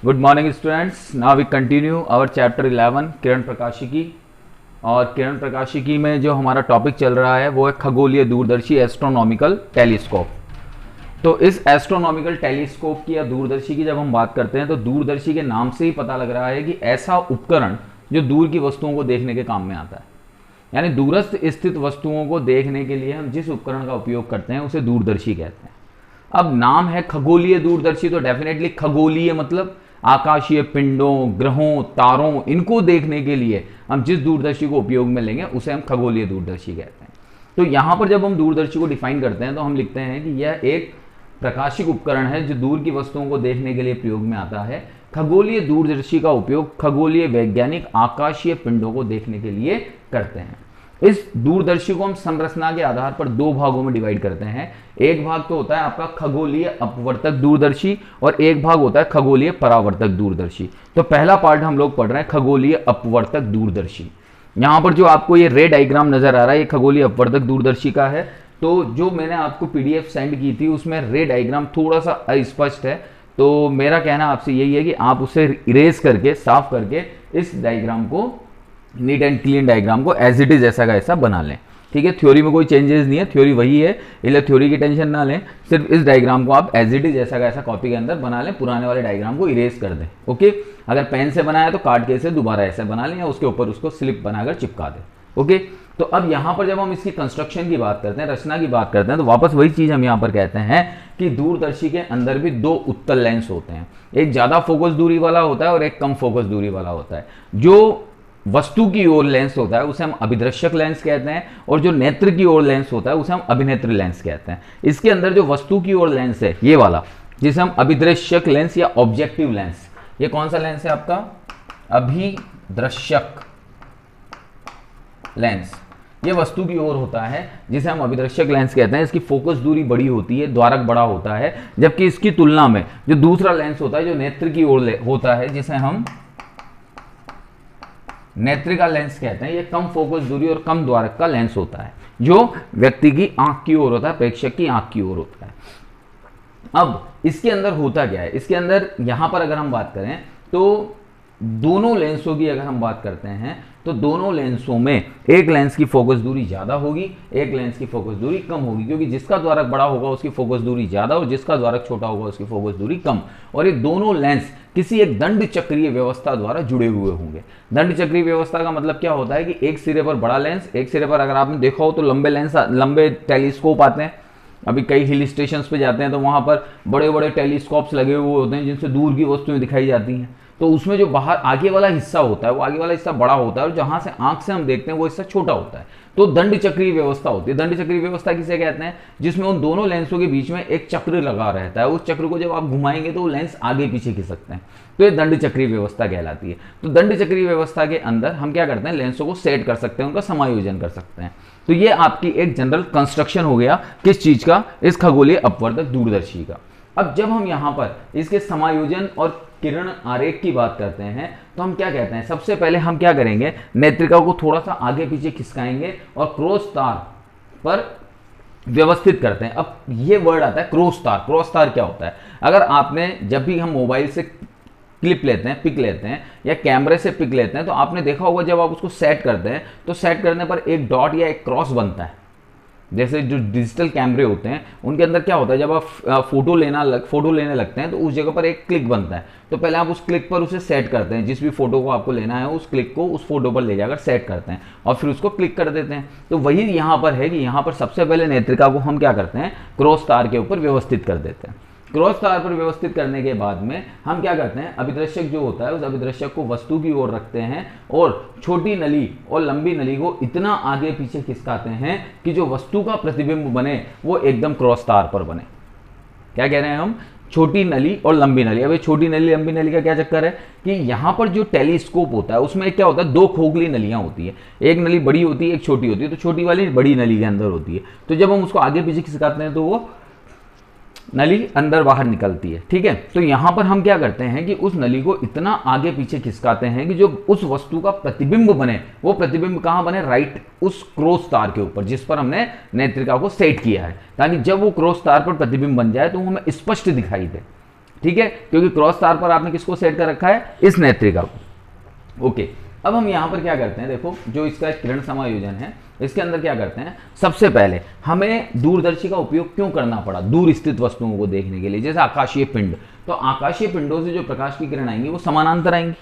Good morning students. Now we continue our chapter 11 किरण प्रकाशिकी। और किरण प्रकाशिकी में जो हमारा टॉपिक चल रहा है वो है खगोलीय दूरदर्शी एस्ट्रोनॉमिकल टेलीस्कोप। तो इस एस्ट्रोनॉमिकल टेलीस्कोप की या दूरदर्शी की जब हम बात करते हैं तो दूरदर्शी के नाम से ही पता लग रहा है कि ऐसा उपकरण जो दूर की वस्तुओं को देखने के काम में आता है, यानी दूरस्थ स्थित वस्तुओं को देखने के लिए हम जिस उपकरण का उपयोग करते हैं उसे दूरदर्शी कहते हैं। अब नाम है खगोलीय दूरदर्शी, तो डेफिनेटली खगोलीय मतलब आकाशीय पिंडों, ग्रहों, तारों, इनको देखने के लिए हम जिस दूरदर्शी को उपयोग में लेंगे उसे हम खगोलीय दूरदर्शी कहते हैं। तो यहाँ पर जब हम दूरदर्शी को डिफाइन करते हैं तो हम लिखते हैं कि यह एक प्रकाशिक उपकरण है जो दूर की वस्तुओं को देखने के लिए प्रयोग में आता है। खगोलीय दूरदर्शी का उपयोग खगोलीय वैज्ञानिक आकाशीय पिंडों को देखने के लिए करते हैं। इस दूरदर्शी को हम संरचना के आधार पर दो भागों में डिवाइड करते हैं। एक भाग तो होता है आपका खगोलीय अपवर्तक दूरदर्शी और एक भाग होता है खगोलीय परावर्तक दूरदर्शी। तो पहला पार्ट हम लोग पढ़ रहे हैं खगोलीय अपवर्तक दूरदर्शी। यहां पर जो आपको ये रे डायग्राम नजर आ रहा है ये खगोलीय अपवर्तक दूरदर्शी का है। तो जो मैंने आपको पीडीएफ सेंड की थी उसमें रे डायग्राम थोड़ा सा अस्पष्ट है, तो मेरा कहना आपसे यही है कि आप उसे इरेज करके साफ करके इस डायग्राम को, नीट एंड क्लीन डायग्राम को एज इट इज ऐसा का ऐसा बना लें। ठीक है, थ्योरी में कोई चेंजेस नहीं है, थ्योरी वही है, इसलिए थ्योरी की टेंशन ना लें। सिर्फ इस डायग्राम को आप एज इट इज ऐसा का ऐसा कॉपी के अंदर बना लें, पुराने वाले डायग्राम को इरेज कर दें। ओके, अगर पेन से बनाया तो काट के इसे दोबारा ऐसे बना लें या उसके ऊपर उसको स्लिप बनाकर चिपका दें। ओके, तो अब यहाँ पर जब हम इसकी कंस्ट्रक्शन की बात करते हैं, रचना की बात करते हैं, तो वापस वही चीज हम यहाँ पर कहते हैं कि दूरदर्शी के अंदर भी दो उत्तल लेंस होते हैं। एक ज्यादा फोकस दूरी वाला होता है और एक कम फोकस दूरी वाला होता है। जो वस्तु की ओर लेंस होता है उसे हम अभिदृश्यक लेंस कहते हैं और जो नेत्र की ओर लेंस होता है उसे हम अभिनेत्र लेंस कहते हैं। इसके अंदर जो वस्तु की ओर लेंस है ये वाला, जिसे हम अभिदृश्यक लेंस या ऑब्जेक्टिव लेंस, ये कौन सा लेंस है आपका? अभिदृश्यक लेंस। ये वस्तु की ओर होता है जिसे हम अभिदृश्यक लेंस कहते हैं। इसकी फोकस दूरी बड़ी होती है, द्वारक बड़ा होता है, जबकि इसकी तुलना में जो दूसरा लेंस होता है जो नेत्र की ओर होता है जिसे हम नेत्रिका लेंस कहते हैं, ये कम फोकस दूरी और कम द्वारक का लेंस होता है जो व्यक्ति की आंख की ओर होता है, प्रेक्षक की आंख की ओर होता है। अब इसके अंदर होता क्या है? इसके अंदर यहां पर अगर हम बात करें तो दोनों लेंसों की अगर हम बात करते हैं तो दोनों लेंसों में एक लेंस की फोकस दूरी ज्यादा होगी, एक लेंस की फोकस दूरी कम होगी, क्योंकि जिसका द्वारक बड़ा होगा उसकी फोकस दूरी ज्यादा और जिसका द्वारक छोटा होगा उसकी फोकस दूरी कम। और ये दोनों लेंस किसी एक दंड चक्रीय व्यवस्था द्वारा जुड़े हुए होंगे। दंड चक्रीय व्यवस्था का मतलब क्या होता है कि एक सिरे पर बड़ा लेंस, एक सिरे पर, अगर आपने देखा हो तो लंबे लेंस, लंबे टेलीस्कोप आते हैं। अभी कई हिल स्टेशन पे जाते हैं तो वहां पर बड़े बड़े टेलीस्कोप्स लगे हुए होते हैं जिनसे दूर की वस्तुएं दिखाई जाती हैं। तो उसमें जो बाहर आगे वाला हिस्सा होता है वो आगे वाला हिस्सा बड़ा होता है और जहां से आंख से हम देखते हैं वो हिस्सा छोटा होता है। तो दंड चक्रीय व्यवस्था होती है। दंड चक्रीय व्यवस्था किसे कहते हैं? जिसमें उन दोनों लेंसों के बीच में एक चक्र लगा रहता है। उस चक्र को जब आप घुमाएंगे तो वो लेंस आगे पीछे खिसकते हैं, तो ये दंड चक्रीय व्यवस्था कहलाती है। तो दंड चक्रीय व्यवस्था के अंदर हम क्या करते हैं? लेंसों को सेट कर सकते हैं, उनका समायोजन कर सकते हैं। तो ये आपकी एक जनरल कंस्ट्रक्शन हो गया किस चीज का? इस खगोलीय अपवर्तक दूरदर्शी का। अब जब हम यहां पर इसके समायोजन और किरण आरेख की बात करते हैं तो हम क्या कहते हैं? सबसे पहले हम क्या करेंगे? नेत्रिका को थोड़ा सा आगे पीछे खिसकाएंगे और क्रॉस तार पर व्यवस्थित करते हैं। अब ये वर्ड आता है क्रॉस तार। क्रॉस तार क्या होता है? अगर आपने, जब भी हम मोबाइल से क्लिप लेते हैं, पिक लेते हैं या कैमरे से पिक लेते हैं, तो आपने देखा होगा जब आप उसको सेट करते हैं तो सेट करने पर एक डॉट या एक क्रॉस बनता है। जैसे जो डिजिटल कैमरे होते हैं उनके अंदर क्या होता है, जब आप फोटो लेने लगते हैं तो उस जगह पर एक क्लिक बनता है। तो पहले आप उस क्लिक पर उसे सेट करते हैं, जिस भी फोटो को आपको लेना है उस क्लिक को उस फोटो पर ले जाकर सेट करते हैं और फिर उसको क्लिक कर देते हैं। तो वही यहाँ पर है कि यहाँ पर सबसे पहले नेत्रिका को हम क्या करते हैं? क्रॉस तार के ऊपर व्यवस्थित कर देते हैं। क्रॉस तार पर व्यवस्थित करने के बाद में हम क्या करते हैं? अभिदृश्यक जो होता है उस अभिदृश्यक को वस्तु की ओर रखते हैं और छोटी नली और लंबी नली को इतना आगे पीछे खिसकाते हैं कि जो वस्तु का प्रतिबिंब बने वो एकदम क्रॉस तार पर बने। क्या कह रहे हैं हम? छोटी नली और लंबी नली। अब छोटी नली लंबी नली का क्या चक्कर है कि यहां पर जो टेलीस्कोप होता है उसमें क्या होता है? दो खोखली नलियां होती है, एक नली बड़ी होती है एक छोटी होती है। तो छोटी वाली बड़ी नली के अंदर होती है, तो जब हम उसको आगे पीछे खिसकाते हैं तो वो नली अंदर बाहर निकलती है। ठीक है, तो यहां पर हम क्या करते हैं कि उस नली को इतना आगे पीछे खिसकाते हैं कि जो उस वस्तु का प्रतिबिंब बने वो प्रतिबिंब कहां बने? राइट उस क्रॉस तार के ऊपर जिस पर हमने नेत्रिका को सेट किया है, ताकि जब वो क्रॉस तार पर प्रतिबिंब बन जाए तो वो हमें स्पष्ट दिखाई दे। ठीक है, क्योंकि क्रॉस तार पर आपने किसको सेट कर रखा है, इस नेत्रिका को। ओके, अब हम यहां पर क्या करते हैं, देखो जो इसका किरण समायोजन है इसके अंदर क्या करते हैं, सबसे पहले हमें दूरदर्शी का उपयोग क्यों करना पड़ा, दूर स्थित वस्तुओं को देखने के लिए, जैसे आकाशीय पिंड। तो आकाशीय पिंडों से जो प्रकाश की किरण आएंगी वो समानांतर आएंगी,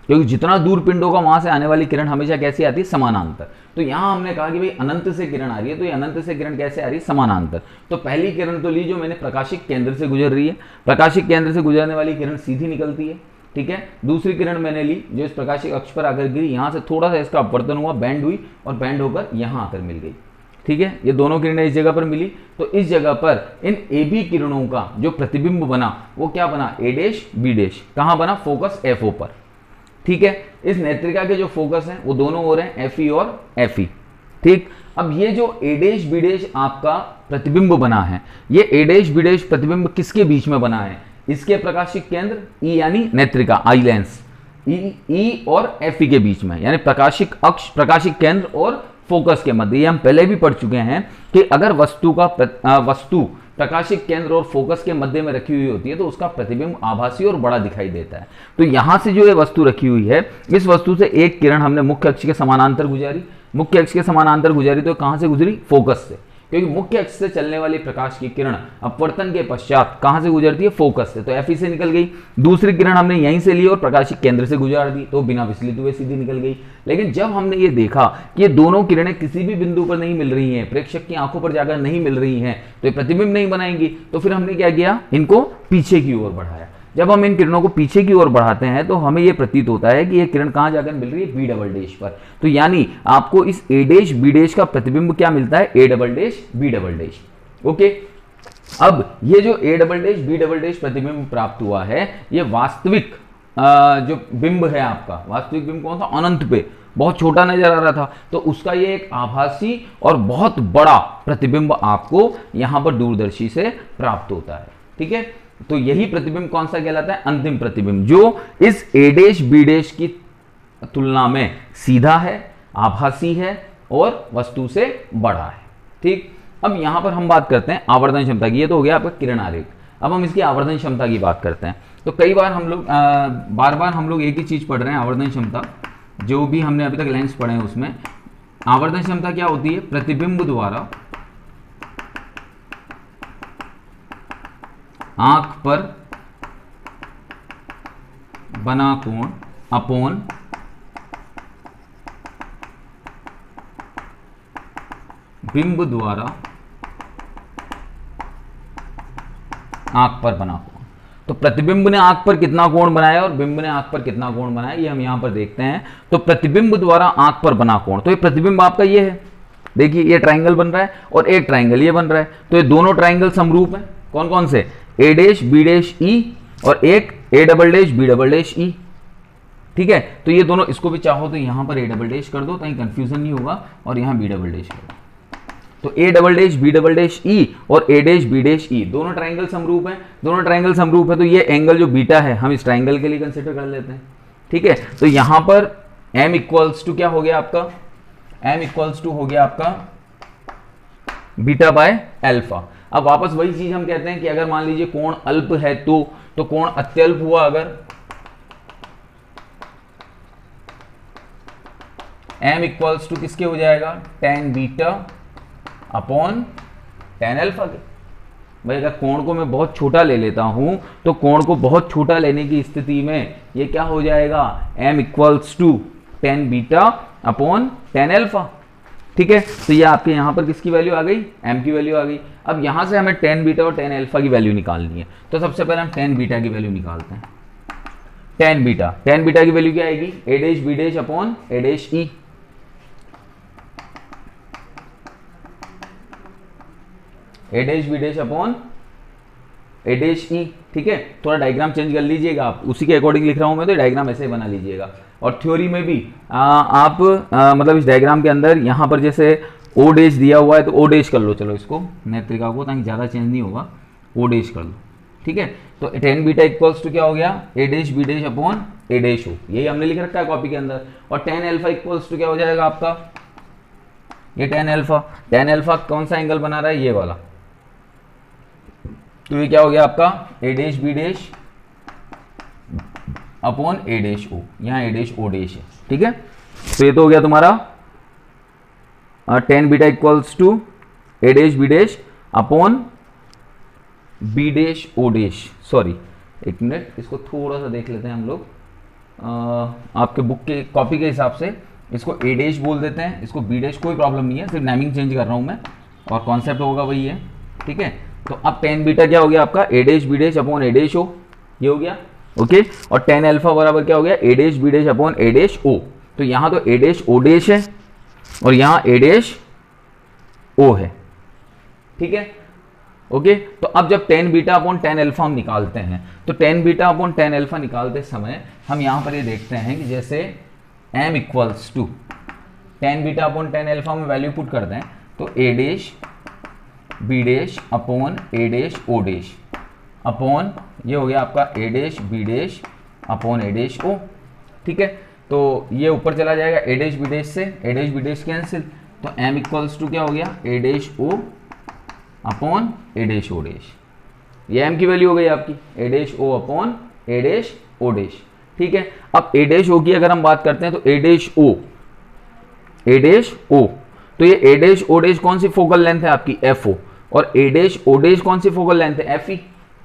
क्योंकि जितना दूर पिंड होगा वहां से आने वाली किरण हमेशा कैसी आती है, समानांतर। तो यहां हमने कहा कि भाई अनंत से किरण आ रही है, तो ये अनंत से किरण कैसे आ रही है, समानांतर। तो पहली किरण तो ली जो मैंने प्रकाशिक केंद्र से गुजर रही है, प्रकाशिक केंद्र से गुजरने वाली किरण सीधी निकलती है, ठीक है। दूसरी किरण मैंने ली जो इस प्रकाशिक अक्ष पर आकर गिरी, यहां से थोड़ा सा इसका अपवर्तन हुआ, बैंड हुई और बैंड होकर यहां आकर मिल गई, ठीक है। ये दोनों किरणें इस जगह पर मिली, तो इस जगह पर इन ए बी किरणों का जो प्रतिबिंब बना वो क्या बना, ए डैश बी डैश। कहां बना, फोकस एफ ओ पर, ठीक है। इस नेत्रिका के जो फोकस हैं वो दोनों हो रहे हैं एफ ई और एफ ई, ठीक। अब ये जो ए डैश बी डैश आपका प्रतिबिंब बना है, ये ए डैश बी डैश प्रतिबिंब किसके बीच में बना है, इसके प्रकाशिक केंद्र ई यानी नेत्रिका आई लेंस, ई और एफ ई के बीच में, यानी प्रकाशिक अक्ष प्रकाशिक केंद्र और फोकस के मध्य। ये हम पहले भी पढ़ चुके हैं कि अगर वस्तु प्रकाशिक केंद्र और फोकस के मध्य में रखी हुई होती है तो उसका प्रतिबिंब आभासी और बड़ा दिखाई देता है। तो यहां से जो ये वस्तु रखी हुई है, इस वस्तु से एक किरण हमने मुख्य अक्ष के समानांतर गुजारी, मुख्य अक्ष के समानांतर गुजारी तो कहां से गुजरी, फोकस से, क्योंकि मुख्य अक्ष से चलने वाली प्रकाश की किरण अपवर्तन के पश्चात कहां से गुजरती है, फोकस से, तो एफ से निकल गई। दूसरी किरण हमने यहीं से ली और प्रकाशिक केंद्र से गुजार दी, तो बिना विचलित हुए सीधी निकल गई। लेकिन जब हमने ये देखा कि ये दोनों किरणें किसी भी बिंदु पर नहीं मिल रही हैं, प्रेक्षक की आंखों पर जाकर नहीं मिल रही हैं, तो ये प्रतिबिंब नहीं बनाएंगी, तो फिर हमने क्या किया, इनको पीछे की ओर बढ़ाया। जब हम इन किरणों को पीछे की ओर बढ़ाते हैं तो हमें यह प्रतीत होता है कि यह किरण कहां जाकर मिल रही है, बी डबल डैश पर। तो यानी आपको इस ए डैश बी डैश का प्रतिबिंब क्या मिलता है, A double dash B double dash. Okay, अब ये जो A double dash B double dash प्रतिबिंब प्राप्त हुआ है, ये वास्तविक जो बिंब है आपका, वास्तविक बिंब कौन सा, अनंत पे बहुत छोटा नजर आ रहा था, तो उसका ये एक आभासी और बहुत बड़ा प्रतिबिंब आपको यहां पर दूरदर्शी से प्राप्त होता है, ठीक है। तो यही प्रतिबिंब कौन सा कहलाता है, अंतिम प्रतिबिंब, जो इस ए डैश बी डैश की तुलना में सीधा है, आभासी है और वस्तु से बड़ा है, ठीक। अब यहां पर हम बात करते हैं आवर्धन क्षमता की। ये तो हो गया आपका किरण आरेख। अब हम इसकी आवर्धन क्षमता की बात करते हैं। तो कई बार हम लोग बार बार हम लोग एक ही चीज पढ़ रहे हैं, आवर्धन क्षमता, जो भी हमने अभी तक लेंस पढ़े हैं उसमें आवर्धन क्षमता क्या होती है, प्रतिबिंब द्वारा आंख पर बना कोण अपॉन बिंब द्वारा आंख पर बना कोण। तो प्रतिबिंब ने आंख पर कितना कोण बनाया और बिंब ने आंख पर कितना कोण बनाया, ये हम यहां पर देखते हैं। तो प्रतिबिंब द्वारा आंख पर बना कोण, तो ये प्रतिबिंब आपका ये है, देखिए ये ट्राइंगल बन रहा है और एक ट्राइंगल ये बन रहा है, तो ये दोनों ट्राइंगल समरूप हैं। कौन कौन से, A dash B dash E और एक A double dash B double dash E, ठीक है। तो ये दोनों, इसको भी चाहो तो यहां पर ए डबल डैश कर दो ताकि कंफ्यूजन नहीं होगा, और यहां बी डबल डैश कर दो। तो A double dash B double dash E और A dash B dash E दोनों ट्राइंगल समरूप हैं, दोनों ट्राइंगल समरूप है। तो ये एंगल जो बीटा है हम इस ट्राइंगल के लिए कंसिडर कर लेते हैं, ठीक है। तो यहां पर m इक्वल्स टू क्या हो गया आपका, m इक्वल्स टू हो गया आपका बीटा बाय अल्फा। अब वापस वही चीज हम कहते हैं कि अगर मान लीजिए कोण अल्प है तो कोण अत्यल्प हुआ, अगर m इक्वल्स टू किसके हो जाएगा, tan beta upon tan alpha के। भाई अगर कोण को मैं बहुत छोटा ले लेता हूं तो कोण को बहुत छोटा लेने की स्थिति में ये क्या हो जाएगा, m equals to tan beta upon tan alpha, ठीक है। तो ये आपके यहां पर किसकी वैल्यू आ गई, m की वैल्यू आ गई। अब यहां से हमें tan बीटा और tan अल्फा की वैल्यू निकालनी है, तो सबसे पहले हम tan बीटा की वैल्यू निकालते हैं। tan बीटा की वैल्यू क्या आएगी, a dash b dash upon a dash e, a dash b dash upon a dash e, ठीक है। थोड़ा डायग्राम चेंज कर लीजिएगा, आप उसी के अकॉर्डिंग लिख रहा हूं मैं, तो डायग्राम ऐसे ही बना लीजिएगा। और थ्योरी में भी आप मतलब इस डायग्राम के अंदर यहाँ पर जैसे ओ डैश दिया हुआ है तो ओ डैश कर लो, चलो इसको नेत्रिका को, ताकि ज़्यादा चेंज नहीं होगा, ओ डैश कर लो, ठीक है। तो tan बीटा इक्वल्स टू क्या हो गया, a dash b dash upon a dash हो, यही हमने लिख रखा है कॉपी के अंदर। और tan अल्फा इक्वल्स टू क्या हो जाएगा आपका, ये tan अल्फा कौन सा एंगल बना रहा है, ये वाला, तो ये क्या हो गया आपका a dash b dash upon A dash O, यहाँ ए डैश ओ डैश है, ठीक है। तो ये तो हो गया तुम्हारा tan beta equals to A dash B dash upon B dash O dash. Sorry एक मिनट, इसको थोड़ा सा देख लेते हैं हम लोग। आपके बुक के कॉपी के हिसाब से इसको ए डैश बोल देते हैं, इसको बी डैश, कोई प्रॉब्लम नहीं है, सिर्फ नेमिंग चेंज कर रहा हूँ मैं और कॉन्सेप्ट होगा वही है, ठीक है। तो अब tan बीटा क्या हो गया आपका A dash B dash upon A dash ओ, ये हो गया ओके। और tan अल्फा बराबर क्या हो गया ए dash B dash upon A dash ओ। तो यहाँ तो ए डैश ओ डैश है और यहाँ ए डैश ओ है, ठीक है ओके। तो अब जब tan beta upon tan alpha हम निकालते हैं तो tan beta upon tan alpha निकालते समय हम यहाँ पर ये देखते हैं कि जैसे m equals to tan beta upon tan alpha में वैल्यू पुट करते हैं तो A dash B dash upon A dash O dash upon ये हो गया आपका A dash B dash upon A dash O, ठीक है। तो ये ऊपर चला जाएगा ए डैश बी डैश से, A dash B dash cancel, तो m इक्वल्स टू क्या हो गया ए dash O upon A dash O dash. ये m की वैल्यू हो गई आपकी ए dash O upon A dash O dash, ठीक है। अब ए डैश ओ की अगर हम बात करते हैं तो A dash O, A dash ओ, तो ये ए डैश ओ डैश कौन सी फोकल लेंथ है आपकी एफ ओ, और ए डैश ओ डैश कौन सी फोकल लेंथ है एफ ई,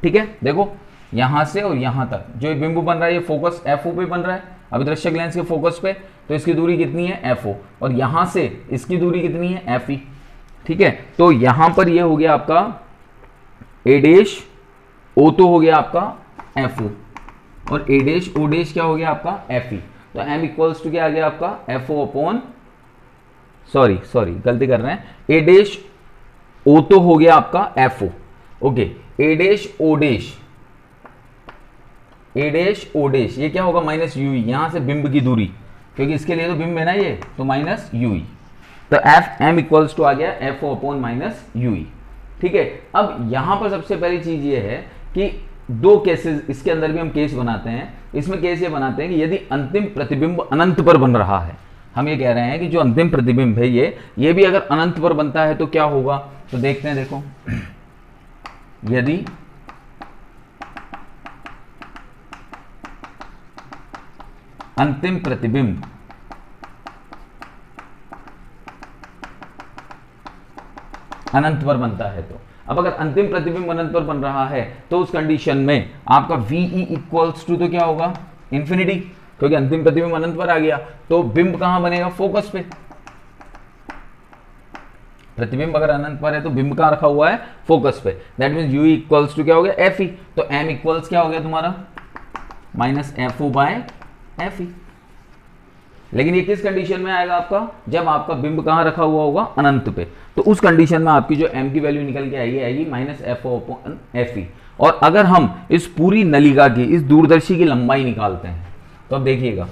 ठीक है। देखो यहां से और यहां तक जो ये बिंदु बन रहा है ये फोकस एफ ओ पे बन रहा है अभिदृश्यक लेंस के फोकस पे, तो इसकी दूरी कितनी है एफ ओ, और यहां से इसकी दूरी कितनी है एफ ई, ठीक है। तो यहां पर ये हो गया आपका ए डैश ओ तो हो गया आपका एफ ओ और ए डैश ओ डैश क्या हो गया आपका एफ ई। तो m इक्वल्स टू क्या आ गया आपका एफ ओ अपॉन, सॉरी गलती कर रहे हैं, ए डैश ओ तो हो गया आपका एफ ओ ओके, ए डैश ओ डैश, ए डैश ओ डैश ये क्या होगा माइनस यू, यहां से बिंब की दूरी, क्योंकि इसके लिए तो बिंब है ना ये, तो माइनस यू, तो एफ m इक्वल्स टू आ गया F O upon minus U, ठीक है। अब यहां पर सबसे पहली चीज ये है कि दो केसेस, इसके अंदर भी हम केस बनाते हैं, इसमें केस ये बनाते हैं कि यदि अंतिम प्रतिबिंब अनंत पर बन रहा है, हम ये कह रहे हैं कि जो अंतिम प्रतिबिंब है ये भी अगर अनंत पर बनता है तो क्या होगा, तो देखते हैं। देखो यदि अंतिम प्रतिबिंब अनंत पर बनता है तो, अब अगर अंतिम प्रतिबिंब अनंत पर बन रहा है तो उस कंडीशन में आपका VE इक्वल्स टू तो क्या होगा इंफिनिटी, क्योंकि अंतिम प्रतिबिंब अनंत पर आ गया, तो बिंब कहां बनेगा फोकस पे, प्रतिबिंब अगर अनंत पर है तो बिंब कहां रखा हुआ है फोकस पे, that means U equals to क्या हो गया FE, तो m इक्वल्स क्या हो गया तुम्हारा minus F O by F E. लेकिन ये किस कंडीशन में आएगा आपका, जब आपका बिंब कहां रखा हुआ होगा अनंत पे, तो उस कंडीशन में आपकी जो m की वैल्यू निकल के आएगी minus F O upon F E. और अगर हम इस पूरी नलिका की, इस दूरदर्शी की लंबाई निकालते हैं तो अब देखिएगा,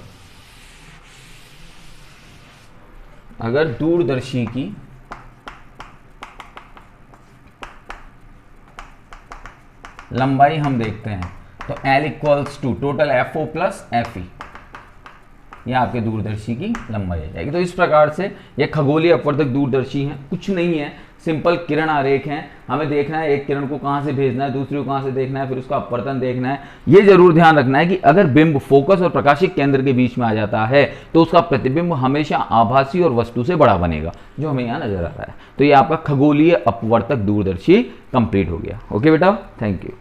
अगर दूरदर्शी की लंबाई हम देखते हैं तो L equals to total F O plus F E, ये आपके दूरदर्शी की लंबाई आ जाएगी। तो इस प्रकार से ये खगोलीय अपवर्तक दूरदर्शी है, कुछ नहीं है, सिंपल किरण आरेख है। हमें देखना है एक किरण को कहां से भेजना है, दूसरी को कहां से देखना है, फिर उसका अपवर्तन देखना है। ये जरूर ध्यान रखना है कि अगर बिंब फोकस और प्रकाशिक केंद्र के बीच में आ जाता है तो उसका प्रतिबिंब हमेशा आभासी और वस्तु से बड़ा बनेगा, जो हमें यहाँ नजर आ रहा है। तो ये आपका खगोलीय अपवर्तक दूरदर्शी कंप्लीट हो गया। ओके बेटा, थैंक यू।